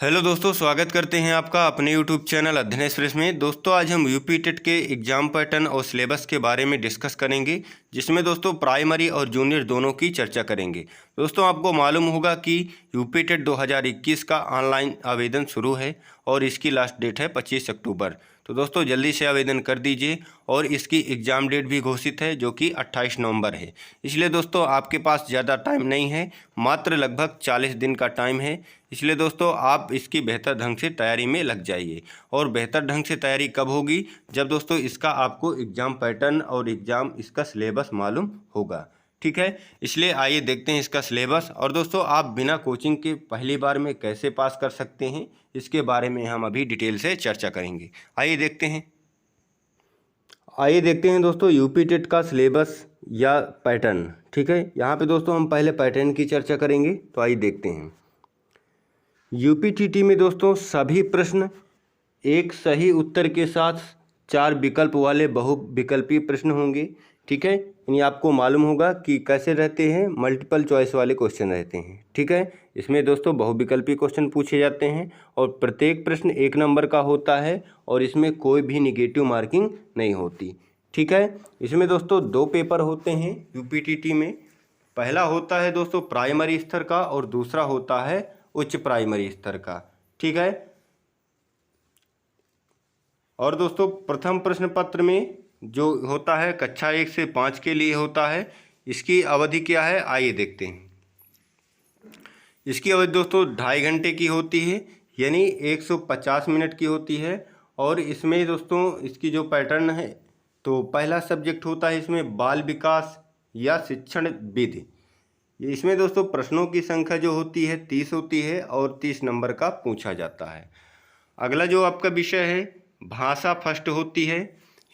Hello दोस्तों, स्वागत करते हैं आपका अपने यूट्यूब चैनल अध्ययन एक्सप्रेस में। दोस्तों आज हम यूपी टेट के एग्ज़ाम पैटर्न और सिलेबस के बारे में डिस्कस करेंगे, जिसमें दोस्तों प्राइमरी और जूनियर दोनों की चर्चा करेंगे। दोस्तों आपको मालूम होगा कि यूपी टेट 2021 का ऑनलाइन आवेदन शुरू है और इसकी लास्ट डेट है 25 अक्टूबर। तो दोस्तों जल्दी से आवेदन कर दीजिए और इसकी एग्ज़ाम डेट भी घोषित है जो कि 28 नवंबर है। इसलिए दोस्तों आपके पास ज़्यादा टाइम नहीं है, मात्र लगभग 40 दिन का टाइम है। इसलिए दोस्तों आप इसकी बेहतर ढंग से तैयारी में लग जाइए। और बेहतर ढंग से तैयारी कब होगी? जब दोस्तों इसका आपको एग्ज़ाम पैटर्न और एग्ज़ाम इसका सिलेबस मालूम होगा। ठीक है, इसलिए आइए देखते हैं इसका सिलेबस। और दोस्तों आप बिना कोचिंग के पहली बार में कैसे पास कर सकते हैं, इसके बारे में हम अभी डिटेल से चर्चा करेंगे। आइए देखते हैं दोस्तों यूपी टेट का सिलेबस या पैटर्न। ठीक है, यहाँ पे दोस्तों हम पहले पैटर्न की चर्चा करेंगे। तो आइए देखते हैं। यूपीटीटी में दोस्तों सभी प्रश्न एक सही उत्तर के साथ 4 विकल्प वाले बहुविकल्पीय प्रश्न होंगे। ठीक है, यानी आपको मालूम होगा कि कैसे रहते हैं, मल्टीपल चॉइस वाले क्वेश्चन रहते हैं। ठीक है, इसमें दोस्तों बहुविकल्पीय क्वेश्चन पूछे जाते हैं और प्रत्येक प्रश्न 1 नंबर का होता है और इसमें कोई भी निगेटिव मार्किंग नहीं होती। ठीक है, इसमें दोस्तों 2 पेपर होते हैं यूपीटीटी में। पहला होता है दोस्तों प्राइमरी स्तर का और दूसरा होता है उच्च प्राइमरी स्तर का। ठीक है, और दोस्तों प्रथम प्रश्न पत्र में जो होता है कक्षा 1 से 5 के लिए होता है। इसकी अवधि क्या है, आइए देखते हैं। इसकी अवधि दोस्तों 2.5 घंटे की होती है, यानी 150 मिनट की होती है। और इसमें दोस्तों इसकी जो पैटर्न है, तो पहला सब्जेक्ट होता है इसमें बाल विकास या शिक्षण विधि। इसमें दोस्तों प्रश्नों की संख्या जो होती है 30 होती है और 30 नंबर का पूछा जाता है। अगला जो आपका विषय है भाषा फर्स्ट होती है,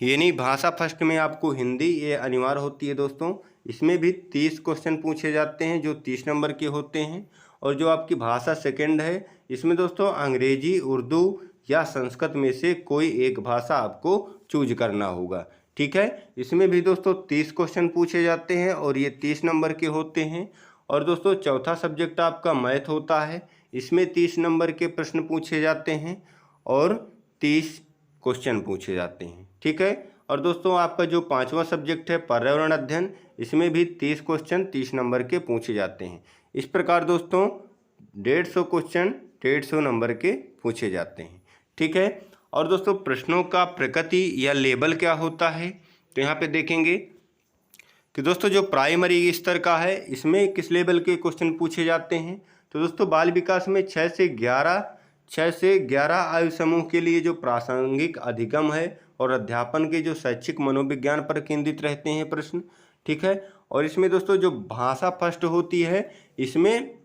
यानी भाषा फर्स्ट में आपको हिंदी ये अनिवार्य होती है दोस्तों। इसमें भी 30 क्वेश्चन पूछे जाते हैं जो 30 नंबर के होते हैं। और जो आपकी भाषा सेकंड है, इसमें दोस्तों अंग्रेजी, उर्दू या संस्कृत में से कोई एक भाषा आपको चूज करना होगा। ठीक है, इसमें भी दोस्तों 30 क्वेश्चन पूछे जाते हैं और ये 30 नंबर के होते हैं। और दोस्तों चौथा सब्जेक्ट आपका मैथ होता है, इसमें 30 नंबर के प्रश्न पूछे जाते हैं और 30 क्वेश्चन पूछे जाते हैं। ठीक है, और दोस्तों आपका जो 5वां सब्जेक्ट है पर्यावरण अध्ययन, इसमें भी 30 क्वेश्चन 30 नंबर के पूछे जाते हैं। इस प्रकार दोस्तों 150 क्वेश्चन 150 नंबर के पूछे जाते हैं। ठीक है, और दोस्तों प्रश्नों का प्रकृति या लेवल क्या होता है, तो यहाँ पे देखेंगे कि दोस्तों जो प्राइमरी स्तर का है इसमें किस लेवल के क्वेश्चन पूछे जाते हैं। तो दोस्तों बाल विकास में 6 से 11 आयु समूह के लिए जो प्रासंगिक अधिगम है और अध्यापन के जो शैक्षिक मनोविज्ञान पर केंद्रित रहते हैं प्रश्न। ठीक है, और इसमें दोस्तों जो भाषा फर्स्ट होती है, इसमें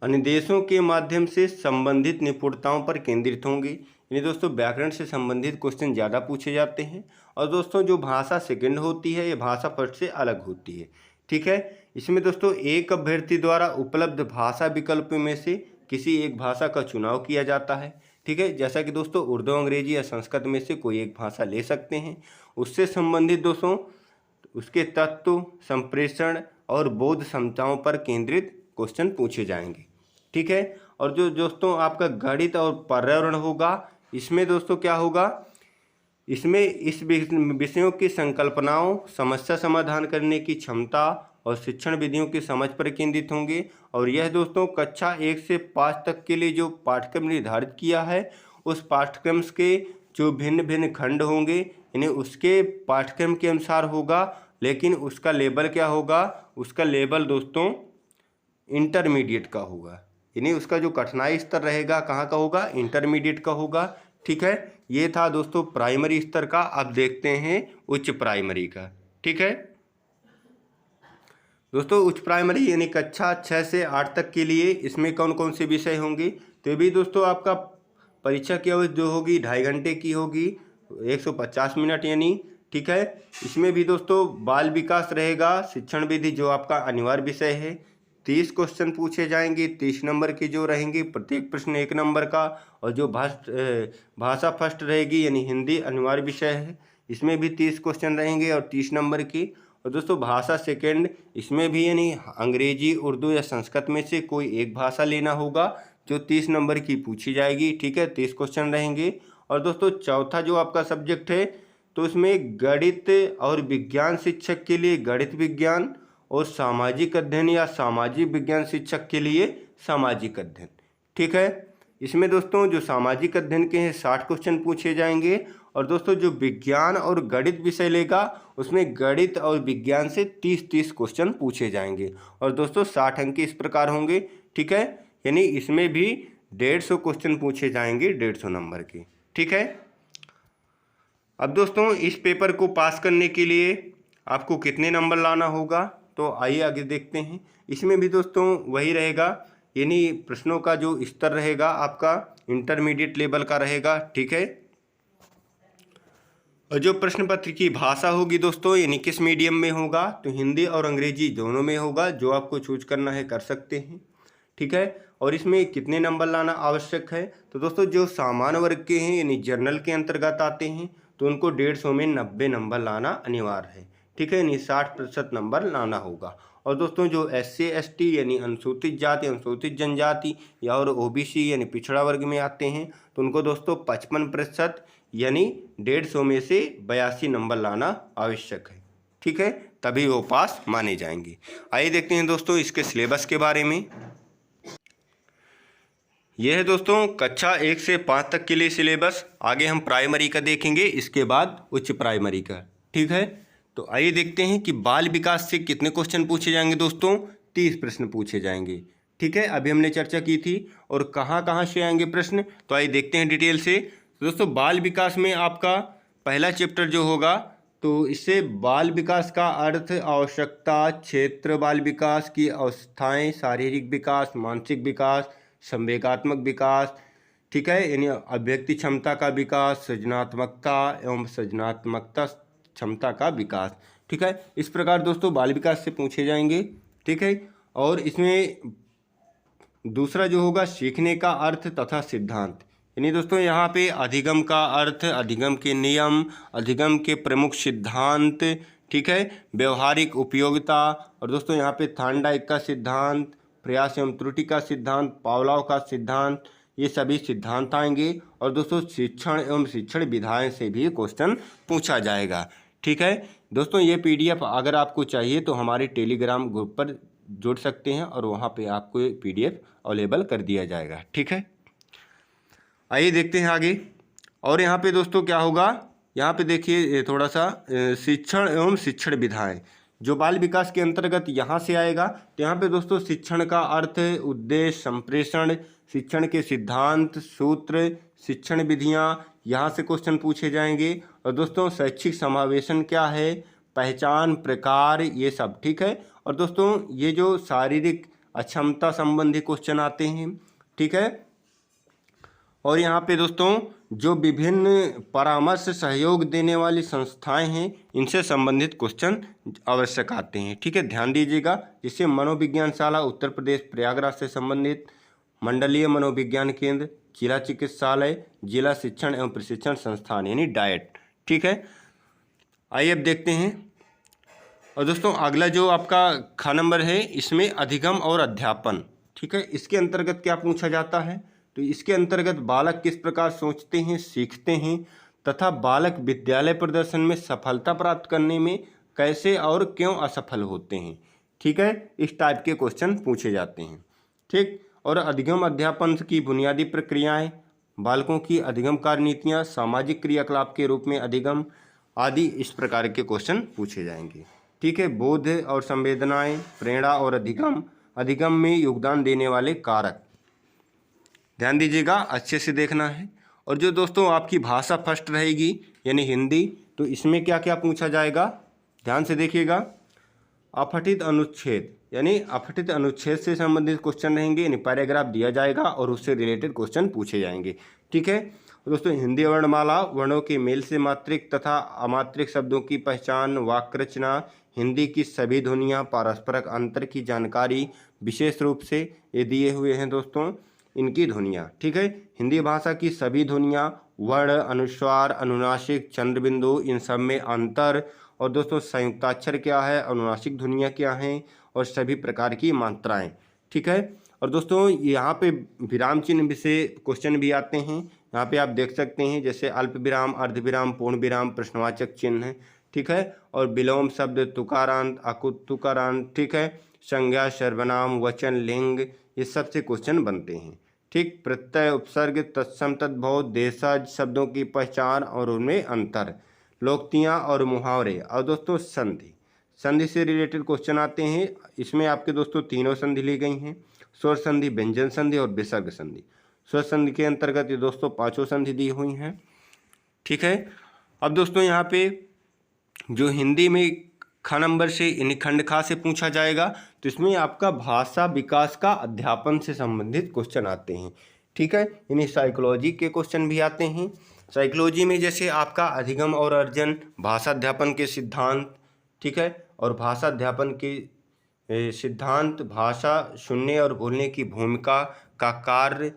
अनुदेशों के माध्यम से संबंधित निपुणताओं पर केंद्रित होंगी, यानी दोस्तों व्याकरण से संबंधित क्वेश्चन ज़्यादा पूछे जाते हैं। और दोस्तों जो भाषा सेकंड होती है ये भाषा फर्स्ट से अलग होती है। ठीक है, इसमें दोस्तों एक अभ्यर्थी द्वारा उपलब्ध भाषा विकल्प में से किसी एक भाषा का चुनाव किया जाता है। ठीक है, जैसा कि दोस्तों उर्दू, अंग्रेजी या संस्कृत में से कोई एक भाषा ले सकते हैं। उससे संबंधित दोस्तों उसके तत्व, संप्रेषण और बोध क्षमताओं पर केंद्रित क्वेश्चन पूछे जाएंगे। ठीक है, और जो दोस्तों आपका गणित और पर्यावरण होगा, इसमें दोस्तों क्या होगा, इसमें इस विषयों की संकल्पनाओं, समस्या समाधान करने की क्षमता और शिक्षण विधियों की समझ पर केंद्रित होंगे। और यह दोस्तों कक्षा 1 से 5 तक के लिए जो पाठ्यक्रम निर्धारित किया है, उस पाठ्यक्रम के जो भिन्न भिन्न खंड होंगे, यानी उसके पाठ्यक्रम के अनुसार होगा। लेकिन उसका लेवल क्या होगा, उसका लेवल दोस्तों इंटरमीडिएट का होगा, यानी उसका जो कठिनाई स्तर रहेगा कहाँ का होगा, इंटरमीडिएट का होगा। ठीक है, ये था दोस्तों प्राइमरी स्तर का। अब देखते हैं उच्च प्राइमरी का। ठीक है दोस्तों, उच्च प्राइमरी यानी कक्षा 6 से 8 तक के लिए इसमें कौन कौन से विषय होंगे, तो भी दोस्तों आपका परीक्षा की अवधि जो होगी 2.5 घंटे की होगी, 150 मिनट यानी। ठीक है, इसमें भी दोस्तों बाल विकास रहेगा, शिक्षण विधि जो आपका अनिवार्य विषय है। 30 क्वेश्चन पूछे जाएंगे, 30 नंबर की जो रहेंगी, प्रत्येक प्रश्न 1 नंबर का। और जो भाषा फर्स्ट रहेगी यानी हिंदी अनिवार्य विषय है, इसमें भी 30 क्वेश्चन रहेंगे और 30 नंबर की। और दोस्तों भाषा सेकंड, इसमें भी यानी अंग्रेजी, उर्दू या संस्कृत में से कोई एक भाषा लेना होगा, जो 30 नंबर की पूछी जाएगी। ठीक है, 30 क्वेश्चन रहेंगे। और दोस्तों चौथा जो आपका सब्जेक्ट है तो इसमें गणित और विज्ञान शिक्षक के लिए गणित विज्ञान और सामाजिक अध्ययन या सामाजिक विज्ञान शिक्षक के लिए सामाजिक अध्ययन। ठीक है, इसमें दोस्तों जो सामाजिक अध्ययन के हैं 60 क्वेश्चन पूछे जाएंगे। और दोस्तों जो विज्ञान और गणित विषय लेगा उसमें गणित और विज्ञान से 30 क्वेश्चन पूछे जाएंगे। और दोस्तों 60 अंक इस प्रकार होंगे। ठीक है, यानी इसमें भी 150 क्वेश्चन पूछे जाएंगे 150 नंबर के। ठीक है, अब दोस्तों इस पेपर को पास करने के लिए आपको कितने नंबर लाना होगा, तो आइए आगे देखते हैं। इसमें भी दोस्तों वही रहेगा, यानी प्रश्नों का जो स्तर रहेगा आपका इंटरमीडिएट लेवल का रहेगा। ठीक है, और जो प्रश्न पत्र की भाषा होगी दोस्तों, यानी किस मीडियम में होगा, तो हिंदी और अंग्रेजी दोनों में होगा। जो आपको चूज करना है कर सकते हैं। ठीक है, और इसमें कितने नंबर लाना आवश्यक है, तो दोस्तों जो सामान्य वर्ग के हैं यानी जनरल के अंतर्गत आते हैं तो उनको 150 में 90 नंबर लाना अनिवार्य है। ठीक है, यानी 60% नंबर लाना होगा। और दोस्तों जो SC ST यानी अनुसूचित जाति अनुसूचित जनजाति या और OBC यानी पिछड़ा वर्ग में आते हैं तो उनको दोस्तों 55% यानी 150 में से 82 नंबर लाना आवश्यक है। ठीक है, तभी वो पास माने जाएंगे। आइए देखते हैं दोस्तों इसके सिलेबस के बारे में। यह है दोस्तों कक्षा 1 से 5 तक के लिए सिलेबस। आगे हम प्राइमरी का देखेंगे, इसके बाद उच्च प्राइमरी का। ठीक है, तो आइए देखते हैं कि बाल विकास से कितने क्वेश्चन पूछे जाएंगे दोस्तों। 30 प्रश्न पूछे जाएंगे। ठीक है, अभी हमने चर्चा की थी। और कहाँ कहाँ से आएंगे प्रश्न, तो आइए देखते हैं डिटेल से। तो दोस्तों बाल विकास में आपका पहला चैप्टर जो होगा तो इससे बाल विकास का अर्थ, आवश्यकता, क्षेत्र, बाल विकास की अवस्थाएं, शारीरिक विकास, मानसिक विकास, संवेगात्मक विकास। ठीक है, यानी अभिव्यक्ति क्षमता का विकास, सृजनात्मकता एवं सृजनात्मकता क्षमता का विकास। ठीक है, इस प्रकार दोस्तों बाल विकास से पूछे जाएंगे। ठीक है, और इसमें दूसरा जो होगा सीखने का अर्थ तथा सिद्धांत, यानी दोस्तों यहाँ पे अधिगम का अर्थ, अधिगम के नियम, अधिगम के प्रमुख सिद्धांत। ठीक है, व्यवहारिक उपयोगिता। और दोस्तों यहाँ पे थॉर्नडाइक का सिद्धांत, प्रयास एवं त्रुटि का सिद्धांत, पावलोव का सिद्धांत, ये सभी सिद्धांत आएंगे। और दोस्तों शिक्षण एवं शिक्षण विधाएं से भी क्वेश्चन पूछा जाएगा। ठीक है दोस्तों, ये PDF अगर आपको चाहिए तो हमारे टेलीग्राम ग्रुप पर जुड़ सकते हैं और वहाँ पे आपको ये PDF अवेलेबल कर दिया जाएगा। ठीक है, आइए देखते हैं आगे। और यहाँ पे दोस्तों क्या होगा, यहाँ पे देखिए थोड़ा सा शिक्षण एवं शिक्षण विधाएं जो बाल विकास के अंतर्गत यहाँ से आएगा। तो यहाँ पे दोस्तों शिक्षण का अर्थ, उद्देश्य, संप्रेषण, शिक्षण के सिद्धांत, सूत्र, शिक्षण विधियाँ, यहाँ से क्वेश्चन पूछे जाएंगे। और दोस्तों शैक्षिक समावेशन क्या है, पहचान, प्रकार, ये सब। ठीक है, और दोस्तों ये जो शारीरिक अक्षमता संबंधी क्वेश्चन आते हैं। ठीक है, और यहाँ पे दोस्तों जो विभिन्न परामर्श सहयोग देने वाली संस्थाएं हैं इनसे संबंधित क्वेश्चन आवश्यक आते हैं। ठीक है, ध्यान दीजिएगा। जिससे मनोविज्ञान शाला उत्तर प्रदेश प्रयागराज से संबंधित, मंडलीय मनोविज्ञान केंद्र, जिला चिकित्सालय, जिला शिक्षण एवं प्रशिक्षण संस्थान यानी डाइट। ठीक है, आइए अब देखते हैं। और दोस्तों अगला जो आपका ख नंबर है इसमें अधिगम और अध्यापन। ठीक है, इसके अंतर्गत क्या पूछा जाता है, तो इसके अंतर्गत बालक किस प्रकार सोचते हैं, सीखते हैं तथा बालक विद्यालय प्रदर्शन में सफलता प्राप्त करने में कैसे और क्यों असफल होते हैं। ठीक है, इस टाइप के क्वेश्चन पूछे जाते हैं। ठीक, और अधिगम अध्यापन की बुनियादी प्रक्रियाएं, बालकों की अधिगम कार्य नीतियाँ, सामाजिक क्रियाकलाप के रूप में अधिगम आदि इस प्रकार के क्वेश्चन पूछे जाएंगे। ठीक है, बोध और संवेदनाएं, प्रेरणा और अधिगम, अधिगम में योगदान देने वाले कारक, ध्यान दीजिएगा, अच्छे से देखना है। और जो दोस्तों आपकी भाषा फर्स्ट रहेगी यानी हिंदी, तो इसमें क्या क्या पूछा जाएगा, ध्यान से देखिएगा। अपठित अनुच्छेद यानी अपठित अनुच्छेद से संबंधित क्वेश्चन रहेंगे, यानी पैराग्राफ दिया जाएगा और उससे रिलेटेड क्वेश्चन पूछे जाएंगे। ठीक है दोस्तों, हिंदी वर्णमाला, वर्णों के मेल से मात्रिक तथा अमात्रिक शब्दों की पहचान, वाक्य रचना, हिंदी की सभी ध्वनियाँ, पारस्परिक अंतर की जानकारी, विशेष रूप से ये दिए हुए हैं दोस्तों इनकी ध्वनियाँ। ठीक है, हिंदी भाषा की सभी ध्वनियाँ, वर्ण, अनुस्वार, अनुनासिक, चंद्रबिंदु, इन सब में अंतर। और दोस्तों संयुक्ताक्षर क्या है, अनुनासिक ध्वनियाँ क्या हैं और सभी प्रकार की मात्राएं। ठीक है, और दोस्तों यहाँ पे विराम चिन्ह से क्वेश्चन भी आते हैं। यहाँ पे आप देख सकते हैं जैसे अल्प विराम, अर्ध विराम, पूर्ण विराम, प्रश्नवाचक चिन्ह है, ठीक है। और विलोम शब्द, तुकारांत, अकुतुकारांत, ठीक है, संज्ञा, सर्वनाम, वचन, लिंग, ये सबसे क्वेश्चन बनते हैं, ठीक। प्रत्यय, उपसर्ग, तत्सम, तद्भव, देशज शब्दों की पहचान और उनमें अंतर, लोकोक्तियाँ और मुहावरे। और दोस्तों संधि, संधि से रिलेटेड क्वेश्चन आते हैं। इसमें आपके दोस्तों तीनों संधि ली गई हैं, स्वर संधि, व्यंजन संधि और विसर्ग संधि। स्वर संधि के अंतर्गत ये दोस्तों पांचों संधि दी हुई हैं, ठीक है। अब दोस्तों यहाँ पे जो हिंदी में ख नंबर से यानी खंड खा से पूछा जाएगा, तो इसमें आपका भाषा विकास का अध्यापन से संबंधित क्वेश्चन आते हैं, ठीक है। यानी साइकोलॉजी के क्वेश्चन भी आते हैं। साइकोलॉजी में जैसे आपका अधिगम और अर्जन, भाषा अध्यापन के सिद्धांत, ठीक है, और भाषा अध्यापन के सिद्धांत, भाषा सुनने और बोलने की भूमिका का कार्य,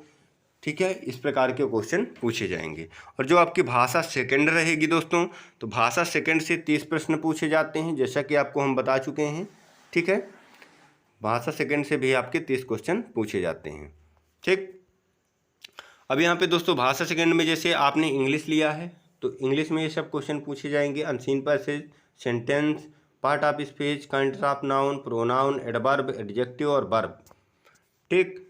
ठीक है, इस प्रकार के क्वेश्चन पूछे जाएंगे। और जो आपकी भाषा सेकंड रहेगी दोस्तों, तो भाषा सेकंड से 30 प्रश्न पूछे जाते हैं, जैसा कि आपको हम बता चुके हैं, ठीक है। भाषा सेकंड से भी आपके 30 क्वेश्चन पूछे जाते हैं, ठीक। अब यहाँ पे दोस्तों भाषा सेकंड में जैसे आपने इंग्लिश लिया है, तो इंग्लिश में ये सब क्वेश्चन पूछे जाएंगे। Unseen passage, sentence, part of speech, kinds of noun, pronoun, adverb, adjective और वर्ब, ठीक।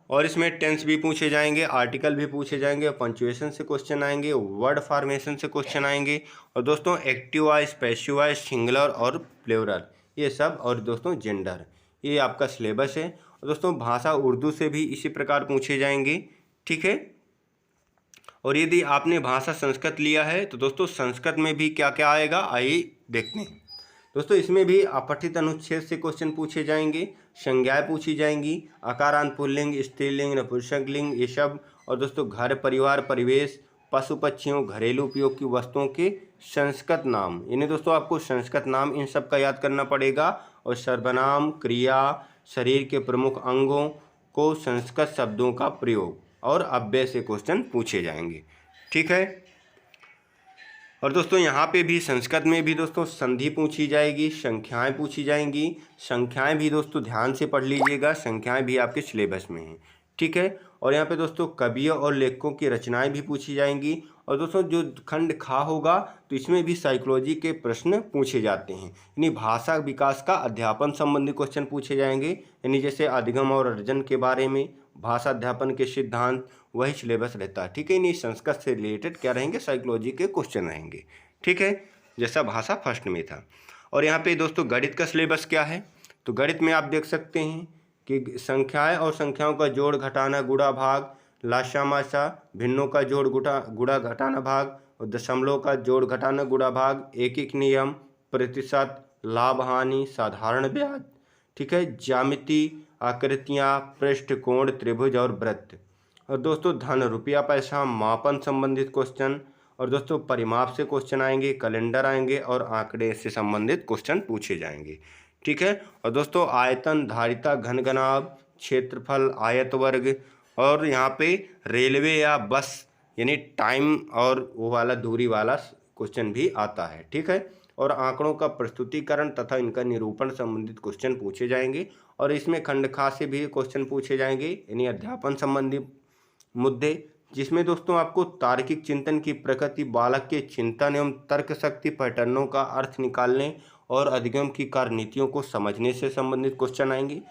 और इसमें टेंस भी पूछे जाएंगे, आर्टिकल भी पूछे जाएंगे, पंक्चुएशन से क्वेश्चन आएंगे, वर्ड फॉर्मेशन से क्वेश्चन आएंगे, और दोस्तों active voice, passive voice, singular और प्लूरल, ये सब, और दोस्तों जेंडर, ये आपका सिलेबस है। और दोस्तों भाषा उर्दू से भी इसी प्रकार पूछे जाएंगे, ठीक है। और यदि आपने भाषा संस्कृत लिया है, तो दोस्तों संस्कृत में भी क्या क्या आएगा, आइए देखते हैं। दोस्तों इसमें भी अपठित अनुच्छेद से क्वेश्चन पूछे जाएंगे, संज्ञाएं पूछी जाएंगी, आकारांत पुल्लिंग, स्त्रीलिंग, नपुंसकलिंग, ये सब। और दोस्तों घर, परिवार, परिवेश, पशु पक्षियों, घरेलू उपयोग की वस्तुओं के संस्कृत नाम, यानी दोस्तों आपको संस्कृत नाम इन सब का याद करना पड़ेगा। और सर्वनाम, क्रिया, शरीर के प्रमुख अंगों को संस्कृत शब्दों का प्रयोग और अव्यय से क्वेश्चन पूछे जाएंगे, ठीक है। और दोस्तों यहाँ पे भी संस्कृत में भी दोस्तों संधि पूछी जाएगी, संख्याएं पूछी जाएंगी। संख्याएं भी दोस्तों ध्यान से पढ़ लीजिएगा, संख्याएं भी आपके सिलेबस में हैं, ठीक है। और यहाँ पे दोस्तों कवियों और लेखकों की रचनाएं भी पूछी जाएंगी। और दोस्तों जो खंड खा होगा, तो इसमें भी साइकोलॉजी के प्रश्न पूछे जाते हैं, यानी भाषा विकास का अध्यापन संबंधी क्वेश्चन पूछे जाएंगे, यानी जैसे अधिगम और अर्जन के बारे में, भाषा अध्यापन के सिद्धांत, वही सिलेबस रहता है, ठीक है। नहीं संस्कृत से रिलेटेड क्या रहेंगे, साइकोलॉजी के क्वेश्चन रहेंगे, ठीक है, जैसा भाषा फर्स्ट में था। और यहाँ पे दोस्तों गणित का सिलेबस क्या है, तो गणित में आप देख सकते हैं कि संख्याएं और संख्याओं का जोड़ घटाना गुणा भाग, लाशा माशा, भिन्नों का जोड़ गुणा घटाना भाग, और दशमलव का जोड़ घटाना गुणा भाग, एक एक नियम, प्रतिशत, लाभ हानि, साधारण ब्याज, ठीक है, ज्यामिति, आकृतियाँ, पृष्ठ, कोण, त्रिभुज और वृत्त। और दोस्तों धन, रुपया, पैसा, मापन संबंधित क्वेश्चन। और दोस्तों परिमाप से क्वेश्चन आएंगे, कैलेंडर आएंगे, और आंकड़े से संबंधित क्वेश्चन पूछे जाएंगे, ठीक है। और दोस्तों आयतन, धारिता, घनघनाभ, क्षेत्रफल, आयत वर्ग, और यहाँ पे रेलवे या बस यानी टाइम और वो वाला दूरी वाला क्वेश्चन भी आता है, ठीक है। और आंकड़ों का प्रस्तुतिकरण तथा इनका निरूपण संबंधित क्वेश्चन पूछे जाएंगे। और इसमें खंड खा से भी क्वेश्चन पूछे जाएंगे, यानी अध्यापन संबंधी मुद्दे, जिसमें दोस्तों आपको तार्किक चिंतन की प्रकृति, बालक के चिंतन एवं तर्क शक्ति, पैटर्नों का अर्थ निकालने और अधिगम की कार्यनीतियों को समझने से संबंधित क्वेश्चन आएंगे।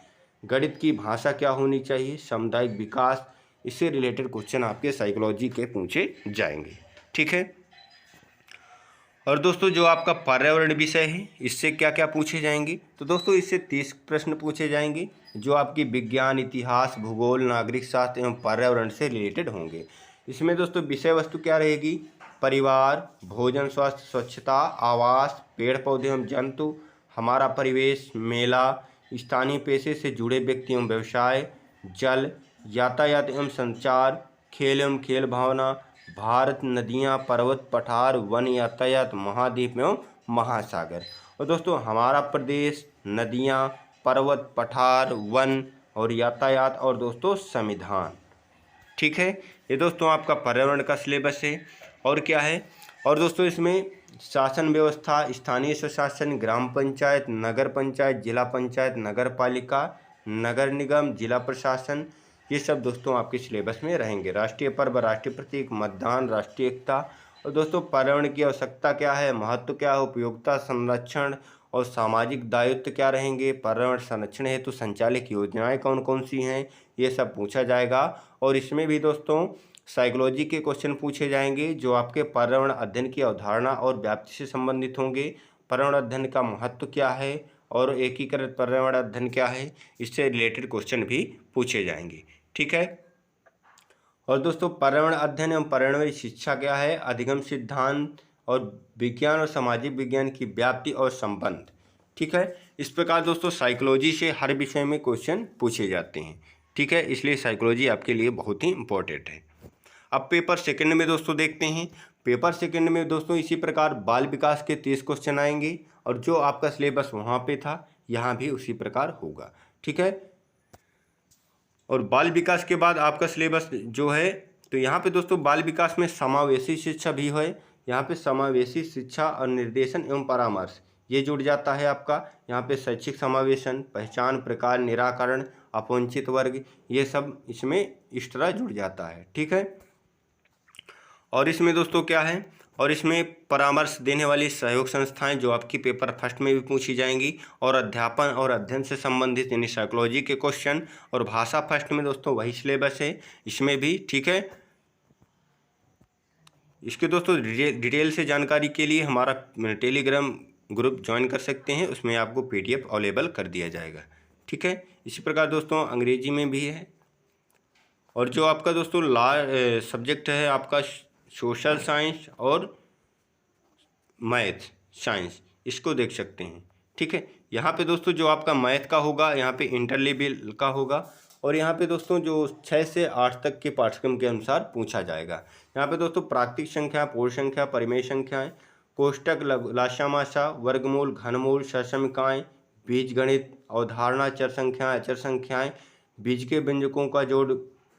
गणित की भाषा क्या होनी चाहिए, सामुदायिक विकास, इससे रिलेटेड क्वेश्चन आपके साइकोलॉजी के पूछे जाएंगे, ठीक है। और दोस्तों जो आपका पर्यावरण विषय है, इससे क्या क्या पूछे जाएंगे, तो दोस्तों इससे 30 प्रश्न पूछे जाएंगे, जो आपकी विज्ञान, इतिहास, भूगोल, नागरिक शास्त्र एवं पर्यावरण से रिलेटेड होंगे। इसमें दोस्तों विषय वस्तु क्या रहेगी, परिवार, भोजन, स्वास्थ्य, स्वच्छता, आवास, पेड़ पौधे एवं जंतु, हमारा परिवेश, मेला, स्थानीय पेशे से जुड़े व्यक्ति एवं व्यवसाय, जल, यातायात एवं संचार, खेल एवं खेल भावना, भारत, नदियाँ, पर्वत, पठार, वन, यातायात, महाद्वीप एवं महासागर। और दोस्तों हमारा प्रदेश, नदियाँ, पर्वत, पठार, वन और यातायात, और दोस्तों संविधान, ठीक है। ये दोस्तों आपका पर्यावरण का सिलेबस है। और क्या है, और दोस्तों इसमें शासन व्यवस्था, स्थानीय स्वशासन, ग्राम पंचायत, नगर पंचायत, जिला पंचायत, नगर पालिका, नगर निगम, जिला प्रशासन, ये सब दोस्तों आपके सिलेबस में रहेंगे। राष्ट्रीय पर्व, राष्ट्रीय प्रतीक, मतदान, राष्ट्रीय एकता। और दोस्तों पर्यावरण की आवश्यकता क्या है, महत्व क्या है, उपयोगिता, संरक्षण और सामाजिक दायित्व क्या रहेंगे, पर्यावरण संरक्षण हेतु संचालित योजनाएं कौन कौन सी हैं, ये सब पूछा जाएगा। और इसमें भी दोस्तों साइकोलॉजी के क्वेश्चन पूछे जाएंगे जो आपके पर्यावरण अध्ययन की अवधारणा और व्याप्ति से संबंधित होंगे। पर्यावरण अध्ययन का महत्व क्या है और एकीकृत पर्यावरण अध्ययन क्या है, इससे रिलेटेड क्वेश्चन भी पूछे जाएंगे। ठीक है। और दोस्तों पर्यावरण अध्ययन एवं पर्यावरण शिक्षा क्या है, अधिगम सिद्धांत और विज्ञान और सामाजिक विज्ञान की व्याप्ति और संबंध। ठीक है। इस प्रकार दोस्तों साइकोलॉजी से हर विषय में क्वेश्चन पूछे जाते हैं। ठीक है, इसलिए साइकोलॉजी आपके लिए बहुत ही इंपॉर्टेंट है। अब पेपर सेकंड में दोस्तों देखते हैं। पेपर सेकंड में दोस्तों इसी प्रकार बाल विकास के 30 क्वेश्चन आएंगे और जो आपका सिलेबस वहाँ पे था यहाँ भी उसी प्रकार होगा। ठीक है। और बाल विकास के बाद आपका सिलेबस जो है, तो यहाँ पे दोस्तों बाल विकास में समावेशी शिक्षा भी है। यहाँ पे समावेशी शिक्षा और निर्देशन एवं परामर्श ये जुड़ जाता है आपका। यहाँ पे शैक्षिक समावेशन, पहचान, प्रकार, निराकरण, अपवंचित वर्ग, ये सब इसमें इस तरह जुड़ जाता है। ठीक है। और इसमें दोस्तों क्या है, और इसमें परामर्श देने वाली सहयोग संस्थाएं जो आपकी पेपर फर्स्ट में भी पूछी जाएंगी, और अध्यापन और अध्ययन से संबंधित यानी साइकोलॉजी के क्वेश्चन। और भाषा फर्स्ट में दोस्तों वही सिलेबस है इसमें भी। ठीक है। इसके दोस्तों डिटेल से जानकारी के लिए हमारा टेलीग्राम ग्रुप ज्वाइन कर सकते हैं, उसमें आपको PDF अवेलेबल कर दिया जाएगा। ठीक है। इसी प्रकार दोस्तों अंग्रेजी में भी है। और जो आपका दोस्तों सब्जेक्ट है आपका सोशल साइंस और मैथ साइंस, इसको देख सकते हैं। ठीक है। यहाँ पे दोस्तों जो आपका मैथ का होगा यहाँ पे इंटर लेवल का होगा। और यहाँ पे दोस्तों जो 6 से 8 तक के पाठ्यक्रम के अनुसार पूछा जाएगा। यहाँ पे दोस्तों प्राकृतिक संख्या, पूर्ण संख्या, परिमेय संख्याएं, कोष्टक, लासामासा, वर्गमूल, घनमूल, ससमीकाएँ, बीजगणित, अवधारणा, चर संख्याएँ, अचर संख्याएँ, बीज के व्यंजकों का जोड़,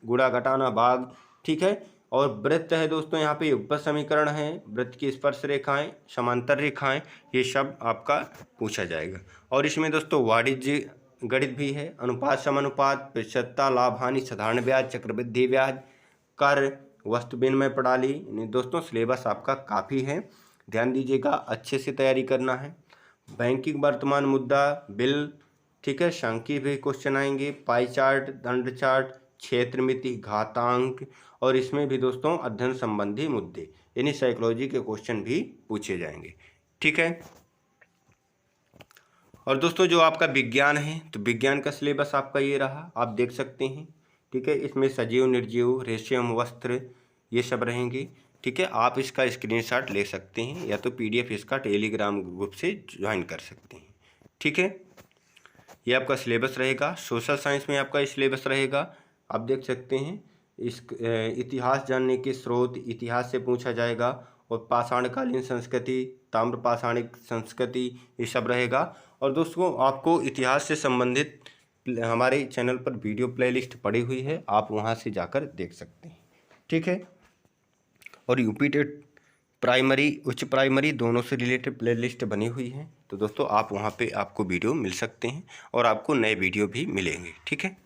गुणा घटाना, भाग। ठीक है। और वृत्त है दोस्तों, यहाँ पे युगपत समीकरण है, वृत्त की स्पर्श रेखाएं, समांतर रेखाएं, ये सब आपका पूछा जाएगा। और इसमें दोस्तों वाणिज्य गणित भी है, अनुपात, समानुपात, प्रतिशतता, लाभ हानि, साधारण ब्याज, चक्रवृद्धि ब्याज, कर, वस्तु विनिमय प्रणाली। यानी दोस्तों सिलेबस आपका काफ़ी है, ध्यान दीजिएगा, अच्छे से तैयारी करना है। बैंकिंग, वर्तमान मुद्दा, बिल। ठीक है। सांख्यिकी भी क्वेश्चन आएंगे, पाई चार्ट, दंड चार्ट, क्षेत्र मिति, घातांक। और इसमें भी दोस्तों अध्ययन संबंधी मुद्दे यानी साइकोलॉजी के क्वेश्चन भी पूछे जाएंगे। ठीक है। और दोस्तों जो आपका विज्ञान है, तो विज्ञान का सिलेबस आपका ये रहा, आप देख सकते हैं। ठीक है। इसमें सजीव, निर्जीव, रेशम, वस्त्र, ये सब रहेंगे। ठीक है। आप इसका स्क्रीनशॉट ले सकते हैं या तो PDF इसका टेलीग्राम ग्रुप से ज्वाइन कर सकते हैं। ठीक है। ये आपका सिलेबस रहेगा। सोशल साइंस में आपका सिलेबस रहेगा, आप देख सकते हैं। इस इतिहास जानने के स्रोत, इतिहास से पूछा जाएगा। और पाषाणकालीन संस्कृति, ताम्रपाषाणिक संस्कृति, ये सब रहेगा। और दोस्तों आपको इतिहास से संबंधित हमारे चैनल पर वीडियो प्लेलिस्ट पड़ी हुई है, आप वहां से जाकर देख सकते हैं। ठीक है। और यूपी टेट प्राइमरी, उच्च प्राइमरी दोनों से रिलेटेड प्लेलिस्ट बनी हुई है, तो दोस्तों आप वहां पे आपको वीडियो मिल सकते हैं और आपको नए वीडियो भी मिलेंगे। ठीक है।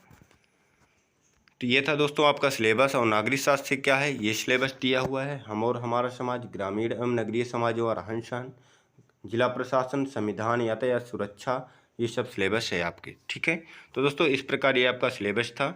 तो ये था दोस्तों आपका सिलेबस। और नागरिक शास्त्र क्या है, ये सिलेबस दिया हुआ है। हम और हमारा समाज, ग्रामीण एवं नगरीय समाज और रहन सहन, जिला प्रशासन, संविधान, यातायात सुरक्षा, ये सब सिलेबस है आपके। ठीक है। तो दोस्तों इस प्रकार ये आपका सिलेबस था।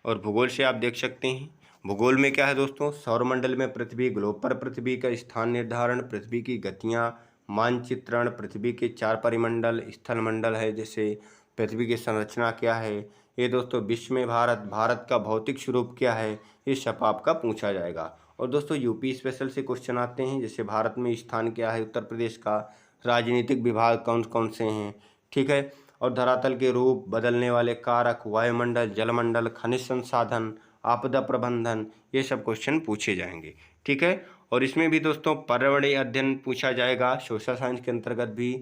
और भूगोल से आप देख सकते हैं, भूगोल में क्या है दोस्तों, सौरमंडल में पृथ्वी, ग्लोब पर पृथ्वी का स्थान निर्धारण, पृथ्वी की गतियाँ, मानचित्रण, पृथ्वी के 4 परिमंडल, स्थल मंडल है जैसे, पृथ्वी की संरचना क्या है, ये दोस्तों विश्व में भारत, भारत का भौतिक स्वरूप क्या है, ये सब आपका पूछा जाएगा। और दोस्तों यूपी स्पेशल से क्वेश्चन आते हैं, जैसे भारत में स्थान क्या है उत्तर प्रदेश का, राजनीतिक विभाग कौन कौन से हैं। ठीक है। और धरातल के रूप, बदलने वाले कारक, वायुमंडल, जलमंडल, खनिज संसाधन, आपदा प्रबंधन, ये सब क्वेश्चन पूछे जाएंगे। ठीक है। और इसमें भी दोस्तों पर्यावरणीय अध्ययन पूछा जाएगा, सोशल साइंस के अंतर्गत भी।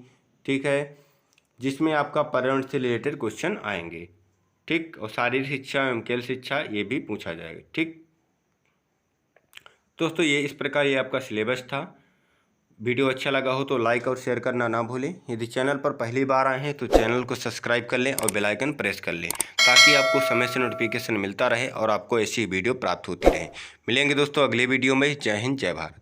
ठीक है। जिसमें आपका पर्यावरण से रिलेटेड क्वेश्चन आएंगे। ठीक। और शारीरिक शिक्षा एवं खेल शिक्षा ये भी पूछा जाएगा। ठीक दोस्तों, ये इस प्रकार ये आपका सिलेबस था। वीडियो अच्छा लगा हो तो लाइक और शेयर करना ना भूलें। यदि चैनल पर पहली बार आए हैं तो चैनल को सब्सक्राइब कर लें और बेल आइकन प्रेस कर लें, ताकि आपको समय से नोटिफिकेशन मिलता रहे और आपको ऐसी वीडियो प्राप्त होती रहे। मिलेंगे दोस्तों अगले वीडियो में। जय हिंद, जय भारत।